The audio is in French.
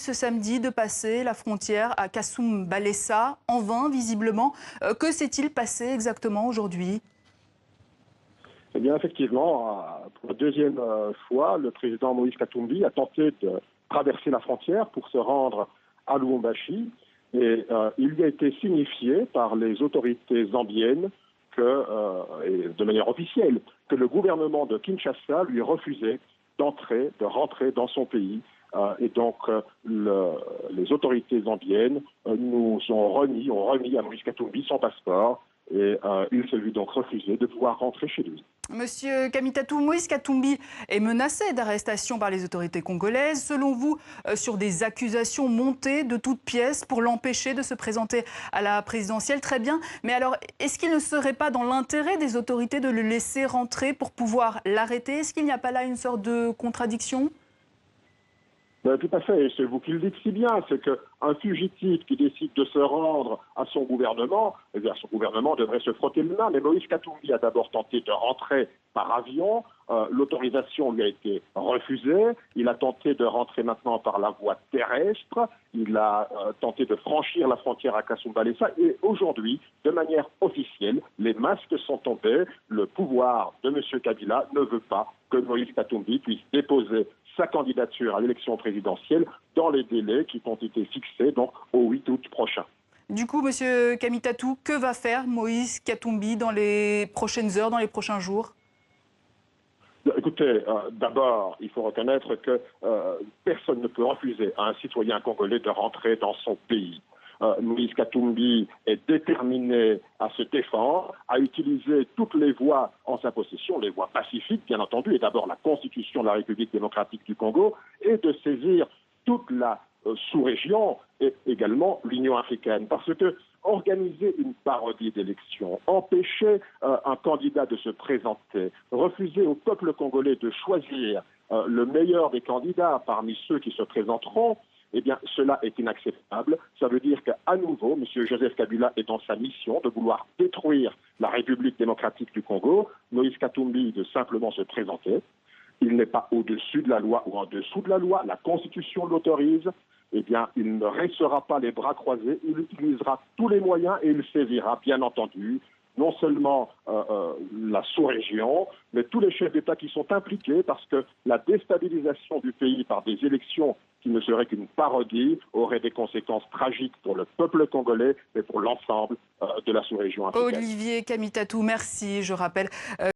ce samedi de passer la frontière à Kassoum-Balessa, en vain visiblement. Que s'est-il passé exactement aujourd'hui? Eh bien, effectivement, pour la deuxième fois, le président Moïse Katumbi a tenté de traverser la frontière pour se rendre à Lubumbashi. Et il lui a été signifié par les autorités zambiennes et de manière officielle, que le gouvernement de Kinshasa lui refusait de rentrer dans son pays. Et donc, les autorités zambiennes ont remis à Moïse Katumbi son passeport. Et il s'est vu donc refusé de pouvoir rentrer chez lui. Monsieur Kamitatou, Moïse Katumbi est menacé d'arrestation par les autorités congolaises. Selon vous, sur des accusations montées de toutes pièces pour l'empêcher de se présenter à la présidentielle, très bien. Mais alors, est-ce qu'il ne serait pas dans l'intérêt des autorités de le laisser rentrer pour pouvoir l'arrêter? Est-ce qu'il n'y a pas là une sorte de contradiction? Tout à fait, et c'est vous qui le dites si bien, c'est qu'un fugitif qui décide de se rendre à son gouvernement, eh bien son gouvernement devrait se frotter le main. Mais Moïse Katumbi a d'abord tenté de rentrer par avion, l'autorisation lui a été refusée, il a tenté de rentrer maintenant par la voie terrestre, il a tenté de franchir la frontière à Kassoum-Balessa, et aujourd'hui, de manière officielle, les masques sont tombés, le pouvoir de M. Kabila ne veut pas que Moïse Katumbi puisse déposer sa candidature à l'élection présidentielle dans les délais qui ont été fixés donc au 8 août prochain. Du coup, Monsieur Kamitatou, que va faire Moïse Katumbi dans les prochaines heures, dans les prochains jours? Écoutez, d'abord, il faut reconnaître que personne ne peut refuser à un citoyen congolais de rentrer dans son pays. Moïse Katumbi est déterminé à se défendre, à utiliser toutes les voies en sa possession, les voies pacifiques, bien entendu, et d'abord la Constitution de la République démocratique du Congo, et de saisir toute la sous-région et également l'Union africaine. Parce que organiser une parodie d'élection, empêcher un candidat de se présenter, refuser au peuple congolais de choisir le meilleur des candidats parmi ceux qui se présenteront, eh bien, cela est inacceptable. Ça veut dire qu'à nouveau, M. Joseph Kabila est dans sa mission de vouloir détruire la République démocratique du Congo. Moïse Katumbi de simplement se présenter. Il n'est pas au-dessus de la loi ou en dessous de la loi. La Constitution l'autorise. Eh bien, il ne restera pas les bras croisés. Il utilisera tous les moyens et il saisira, bien entendu, non seulement la sous-région, mais tous les chefs d'État qui sont impliqués, parce que la déstabilisation du pays par des élections qui ne seraient qu'une parodie aurait des conséquences tragiques pour le peuple congolais, mais pour l'ensemble de la sous-région africaine. Olivier Kamitatou, merci. Je rappelle